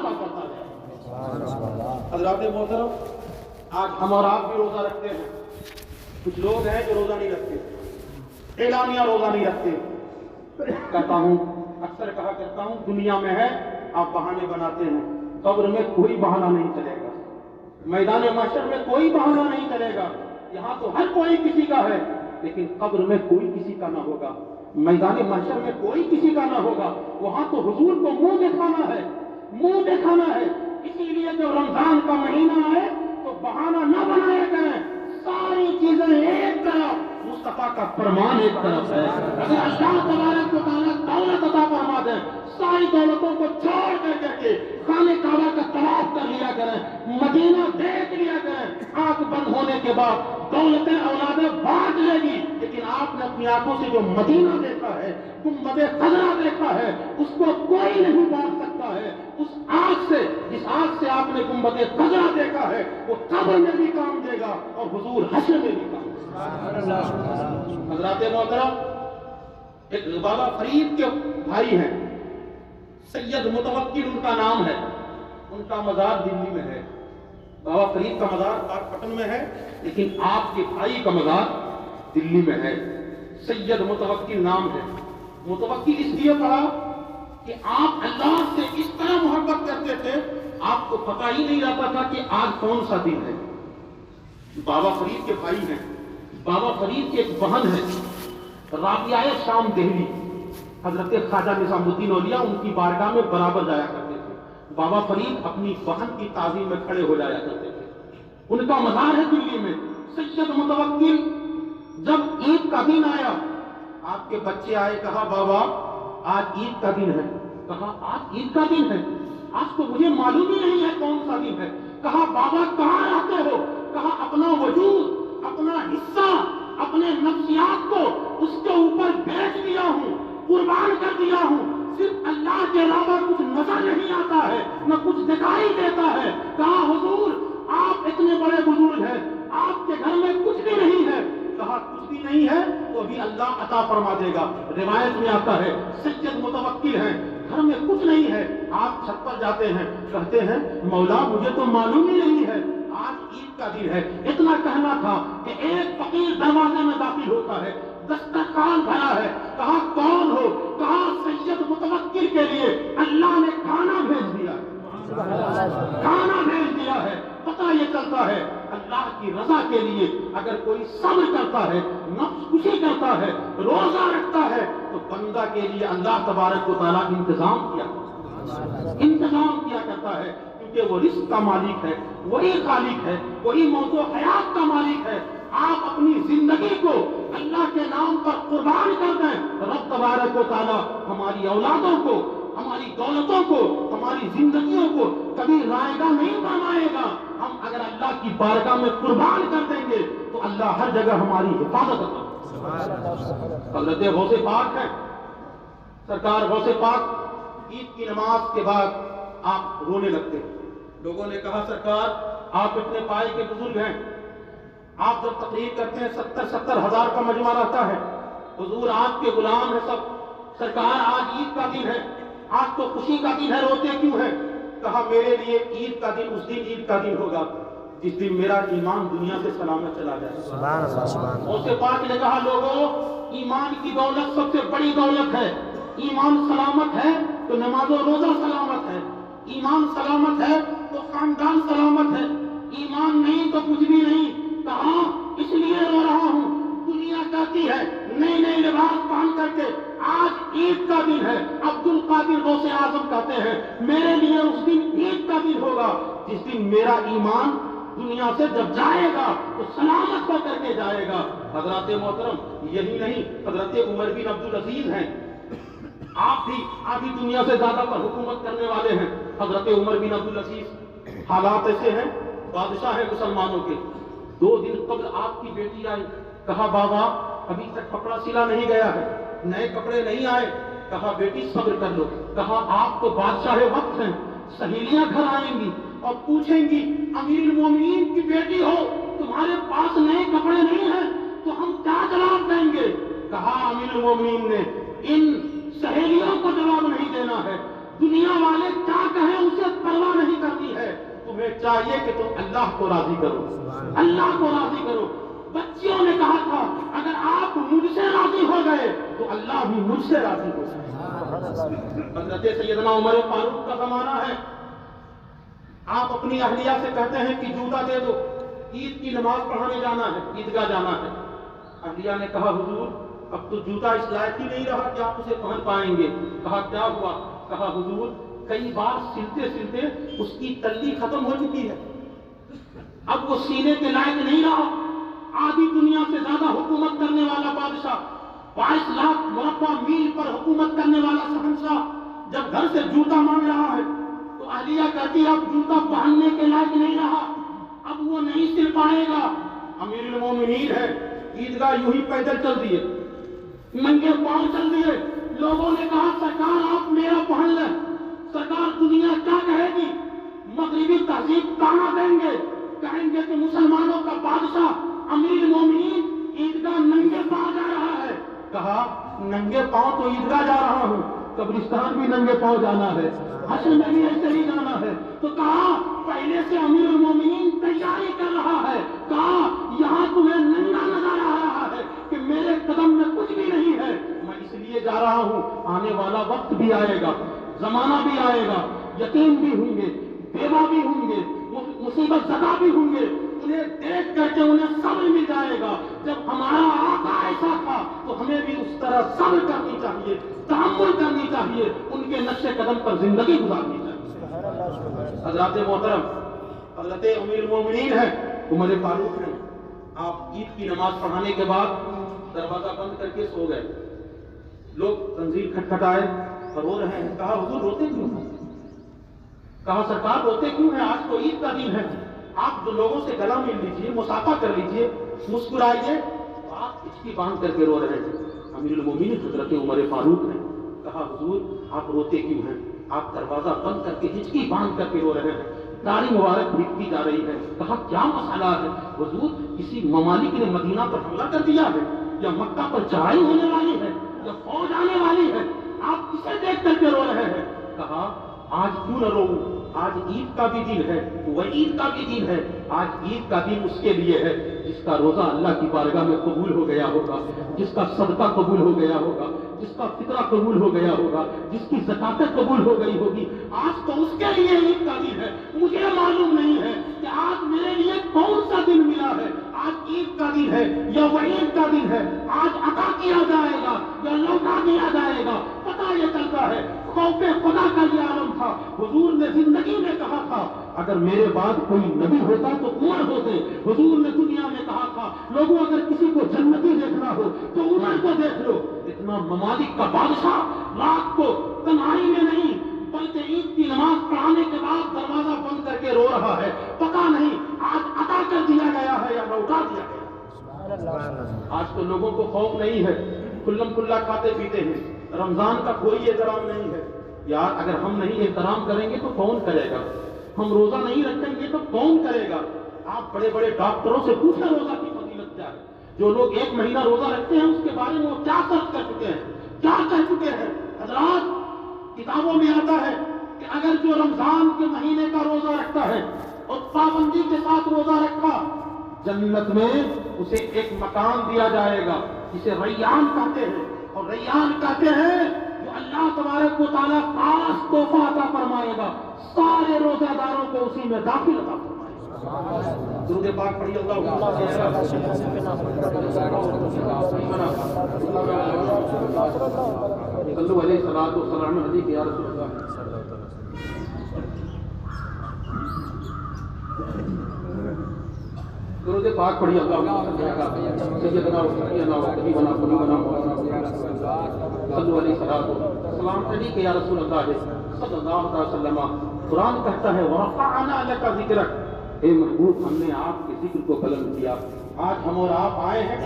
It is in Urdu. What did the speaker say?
عطا کرتا جائے. حضرات محترم، آج ہم اور آپ بھی روزہ رکھتے ہیں. کچھ لوگ ہیں جو روزہ نہیں رکھتے، اعلانیہ روزہ نہیں رکھتے. کہتا ہوں، اکثر کہا کرتا ہوں، دنیا میں ہے آپ بہانے بناتے ہیں، قبر میں کوئی بہانہ نہیں چلے گا، میدان محشر میں کوئی بہانہ نہیں چلے گا. یہاں تو ہر کوئی کسی کا ہے، لیکن قبر میں کوئی کسی کا نہ ہوگا، میدان محشر میں کوئی کسی کا نہ ہوگا. وہاں تو حضور کو منہ دکھانا ہے، منہ دکھانا ہے. اسی لیے جب رمضان کا مہینہ آئے تو بہانہ نہ بنایا کریں. ساری چیزیں ایک طرف، مصطفیٰ کا فرمان ایک طرف ہے. اگر اللہ تبارک و تعالیٰ دولت عطا فرما دیں، ساری دولتوں کو چھوڑ کر کے خانہ کعبہ کا طواف کر لیا کریں، مدینہ دیکھ لیا کریں. آنکھ بند ہونے کے بعد دولتیں اولادیں بانٹ لے گی، لیکن آپ نے اپنی آنکھوں سے جو مدینہ دیکھا ہے، گنبد خضرا دیکھا ہے، اس کو کوئی نہیں بانٹ سکتا ہے. اس آنکھ سے، جس آنکھ سے آپ نے گنبد خضرا دیکھا ہے، وہ قبر میں بھی کام دے گا اور حضور حشر میں بھی کام دے گا. حضرات محترم، ایک بابا فرید کے بھائی ہیں، سید متوکل ان کا نام ہے. ان کا مزار دلی میں ہے. بابا فرید کا مزار پاک پٹن میں ہے، لیکن آپ کے بھائی کا مزار دلی میں ہے. سید متوکل نام ہے. متوکل اس لیے پڑا کہ آپ اللہ سے اس طرح محبت کرتے تھے، آپ کو پتہ ہی نہیں رہتا تھا کہ آج کون سا دن ہے. بابا فرید کے بھائی ہیں. بابا فرید کی ایک بہن ہے، رابعہ شام دہلی. حضرت خواجہ نظام الدین اولیاء ان کی بارگاہ میں برابر جایا کرتے تھے. بابا فرید اپنی بہن کی تعظیم میں کھڑے ہو جایا کرتے تھے. ان کا مزار ہے دلی میں. سید متوکل جب عید کا دن آیا، آپ کے بچے آئے، کہا بابا آج عید کا دن ہے. کہا آج عید کا دن ہے؟ آج تو مجھے معلوم ہی نہیں ہے کون سا دن ہے. کہا بابا کہاں رہتے ہو؟ کہا اپنا وجود، اپنا حصہ، اپنے نفسیات کو اس کے اوپر بیچ دیا ہوں، قربان کر دیا ہوں. صرف اللہ کے علاوہ کچھ نظر نہیں آتا ہے، نہ کچھ دکھائی دیتا ہے. کہا حضور آپ اتنے بڑے بزرگ ہیں، آپ کے گھر میں کچھ بھی نہیں ہے. کہا کچھ بھی نہیں ہے تو ابھی اللہ عطا فرما دے گا. روایت میں آتا ہے سید متوکل ہیں، گھر میں کچھ نہیں ہے. آپ چھت پر جاتے ہیں، کہتے ہیں مولا مجھے تو معلوم ہی نہیں ہے آج عید کا دن ہے. اتنا کہنا تھا کہ ایک فقیر دروازے میں داخل ہوتا ہے، دسترخوان بھرا ہے. کہا کون ہو؟ کہا سید متوکل کے لیے اللہ نے کھانا بھیج دیا، کھانا بھیج دیا ہے. پتہ یہ چلتا ہے اللہ کی رضا کے لیے اگر کوئی صبر کرتا ہے، نفس کشی کرتا ہے، روزہ رکھتا ہے، تو بندہ کے لیے اللہ تبارک و تعالیٰ انتظام کیا کرتا ہے. کیونکہ وہ رزق کا مالک ہے، وہی خالق ہے، وہی موت و حیات کا مالک ہے. آپ اپنی زندگی کو اللہ کے نام پر قربان کر دیں، رب تبارک و تعالیٰ ہماری اولادوں کو، ہماری دولتوں کو، ہماری زندگیوں کو کبھی رائے گاہ نہیں بنائے گا. ہم اگر اللہ کی بارگاہ میں قربان کر دیں گے تو اللہ ہر جگہ ہماری حفاظت کرے. حضرت غوث پاک ہے، سرکار غوث پاک عید کی نماز کے بعد آپ رونے لگتے. لوگوں نے کہا سرکار آپ اتنے پائے کے بزرگ ہیں، آپ جب تقریر کرتے ہیں 70 ہزار کا مجمع رہتا ہے. حضور آپ کے غلام ہیں سب. سرکار آج عید کا دن ہے، آج تو خوشی کا دن ہے، روتے کیوں ہیں؟ کہا میرے لیے عید کا دن اس دن عید کا دن ہوگا جس دن میرا ایمان دنیا سے سلامت چلا جائے. اس کے پاک نے کہا لوگوں ایمان کی دولت سب سے بڑی دولت ہے. ایمان سلامت ہے تو نماز و روزہ سلامت ہے، ایمان سلامت ہے تو خاندان سلامت ہے، ایمان نہیں تو کچھ بھی نہیں. کہا اس لیے رو رہا ہوں، دنیا کہتی ہے نئے نئے لباس پہن کر کے آج عید کا دن ہے. عبد القادر غوث اعظم کہتے ہیں میرے لیے اس دن عید کا دن ہوگا جس دن میرا ایمان دنیا سے جب جائے گا تو سلامت ہو کر کے جائے گا. حضرات محترم یہی نہیں، حضرت عمر بن عبد العزیز ہیں، آپ بھی آدھی دنیا سے زیادہ پر حکومت کرنے والے ہیں. حضرت عمر بن عبد العزیز حالات ایسے ہیں، بادشاہ ہے مسلمانوں کے. 2 دن قبل آپ کی بیٹی آئی. کہا بابا ابھی تک کپڑا سلا نہیں گیا ہے، نئے کپڑے نہیں آئے. کہا بیٹی صبر کر لو. کہا آپ تو بادشاہ وقت ہیں، سہیلیاں گھر آئیں گی اور پوچھیں گی امیر المومنین کی بیٹی ہو، تمہارے پاس نئے کپڑے نہیں ہیں تو ہم کیا جواب دیں گے؟ کہا امیر المومنین نے ان سہیلیوں کو جواب نہیں دینا ہے، دنیا والے کیا کہیں اسے پرواہ چاہیے کہ تم اللہ کو راضی کرو، اللہ کو راضی کرو۔ بچیوں نے کہا تھا اگر آپ مجھ سے راضی ہو گئے تو اللہ بھی مجھ سے راضی ہو گئے۔ حضرت سیدنا عمر فاروق کا زمانہ ہے، آپ اپنی اہلیہ سے کہتے ہیں کہ جوتا دے دو، عید کی نماز پڑھانے جانا ہے، عیدگاہ جانا ہے۔ اہلیہ نے کہا حضور اب تو جوتا اس لائق ہی نہیں رہا کہ آپ اسے پہن پائیں گے۔ کہا کیا ہوا؟ کہا حضور کئی بار سلتے سلتے اس کی تلی ختم ہو چکی ہے، اب وہ سینے کے لائق نہیں رہا۔ آدھی دنیا سے زیادہ حکومت کرنے والا بادشاہ، 22 لاکھ مربع میل پر حکومت کرنے والا شہنشاہ جب گھر سے جوتا مانگ رہا ہے تو اہلیہ کہتی ہے اب جوتا پہننے کے لائق نہیں رہا، اب وہ نہیں سل پائے گا۔ امیر المومنین ہے، عیدگاہ یوں ہی پیدل چل دیے، ننگے پاؤں چل دیے۔ لوگوں نے کہا سرکار آپ میرا پہن لیں، سرکار دنیا کیا کہے گی؟ مغربی تہذیب تانا دیں گے، کہیں گے کہ مسلمانوں کا بادشاہ امیر المومنین عیدگاہ ننگے پاؤں جا رہا ہے۔ کہا ننگے پاؤں تو عیدگاہ جا رہا ہوں، قبرستان بھی ننگے پاؤں جانا ہے، حشر میں بھی ایسے ہی جانا ہے۔ تو کہا پہلے سے امیر المومنین تیاری کر رہا ہے، کہا یہاں تمہیں ننگا نظر آ رہا ہے کہ میرے قدم میں کچھ بھی نہیں ہے، میں اس لیے جا رہا ہوں، آنے والا وقت بھی آئے گا، زمانہ بھی آئے گا، یتیم بھی ہوں گے، بیوہ بھی ہوں گے، مصیبت زدہ بھی ہوں گے، انہیں دیکھ کر کے انہیں صبر مل جائے گا۔ جب ہمارا آقا ایسا تھا تو ہمیں بھی اس طرح صبر کرنی چاہیے، تحمل کرنی چاہیے، ان کے نقش قدم پر زندگی گزارنی چاہیے۔ حضرات محترم، حضرت امیر المومنین ہے، عمر فاروق ہیں، آپ عید کی نماز پڑھانے کے بعد دروازہ بند کر کے سو گئے۔ لوگ زنجیر کھٹکھٹائے اور رو رہے ہیں۔ کہا حضور روتے کیوں ہیں؟ کہا سرکار روتے کیوں ہیں؟ آج تو عید کا دن ہے، آپ جو لوگوں سے گلا مل لیجیے، مصافحہ کر لیجیے، مسکرائیے۔ آپ ہچکی باندھ کر کے رو رہے ہیں۔ امیر المومنین حضرت عمر فاروق ہیں۔ کہا حضور آپ روتے کیوں ہیں؟ آپ دروازہ بند کر کے ہچکی باندھ کر کے رو رہے ہیں، داڑھی مبارک بھیگتی جا رہی ہے۔ کہا کیا مسئلہ ہے؟ حضور کسی ممالک نے مدینہ پر حملہ کر دیا ہے، یا مکہ پر چڑھائی ہونے والی ہے، یا فوج آنے والی ہے، آپ کسے دیکھ کر کے رو رہے ہیں؟ کہا آج کیوں نہ رو، آج عید کا بھی دن ہے، وہ عید کا بھی دن ہے۔ آج عید کا دن اس کے لیے ہے جس کا روزہ اللہ کی بارگاہ میں قبول ہو گیا ہوگا، جس کا صدقہ قبول ہو گیا ہوگا، جس کا فطرہ قبول ہو گیا ہوگا، جس کی زکاتیں قبول ہو گئی ہوگی۔ آج تو اس کے لیے عید کا دن ہے۔ مجھے معلوم نہیں ہے کہ آج میرے لیے کون سا دن ملا ہے، آج عید کا دن ہے یا وعید کا دن ہے، آج عطا کیا جائے گا یا لوٹا دیا جائے گا، پتہ یہ چلتا ہے۔ خوف خدا کا یہ عالم تھا۔ حضور نے زندگی میں کہا تھا اگر میرے بعد کوئی نبی ہوتا تو عمر ہوتے۔ حضور نے دنیا میں کہا تھا لوگوں اگر کسی کو جنتی دیکھنا ہو تو عمر کو دیکھ لو۔ اتنا ممالک کا بادشاہ رات کو تنہائی میں نہیں بلکہ عید کی نماز پڑھانے کے بعد دروازہ بند کر کے رو رہا ہے، پتہ نہیں آج عطا کر دیا گیا ہے یا لوٹا دیا گیا۔ آج تو لوگوں کو خوف نہیں ہے، کھلم کھلا کھاتے پیتے ہیں، رمضان کا کوئی احترام نہیں ہے۔ یار اگر ہم نہیں احترام کریں گے تو کون کرے گا؟ ہم روزہ نہیں رکھیں گے تو کون کرے گا؟ آپ بڑے بڑے ڈاکٹروں سے پوچھیں روزہ کی فضیلت کیا ہے۔ جو لوگ 1 مہینہ روزہ رکھتے ہیں اس کے بارے میں وہ کیا سرچ کر چکے ہیں، کیا کہہ چکے ہیں۔ حضرات کتابوں میں آتا ہے کہ اگر جو رمضان کے مہینے کا روزہ رکھتا ہے اور پابندی کے ساتھ روزہ رکھا، جنت میں اسے ایک مکان دیا جائے گا جسے ریان کہتے ہیں، اور ریان کہتے ہیں جو اللہ تبارک و تعالیٰ خاص تحفہ عطا فرمائے گا، سارے روزہ داروں کو اسی میں داخل عطا فرمائے گا۔ درود پاک پڑھیے اللہم صلو علیہ الصلوۃ والسلام علیک یا رسول اللہ۔ درود پاک پڑھیے اللہم سیدنا و سیدنا و حبیبنا قلوبنا صلو علیہ الصلوۃ والسلام علیک یا رسول اللہ صلی اللہ علیہ وسلم۔ قرآن کہتا ہے وَرَفَعْنَا لَكَ ذِكْرَكَ، اے محبوب ہم نے آپ کے ذکر کو بلند کیا۔ آج ہم اور آپ آئے ہیں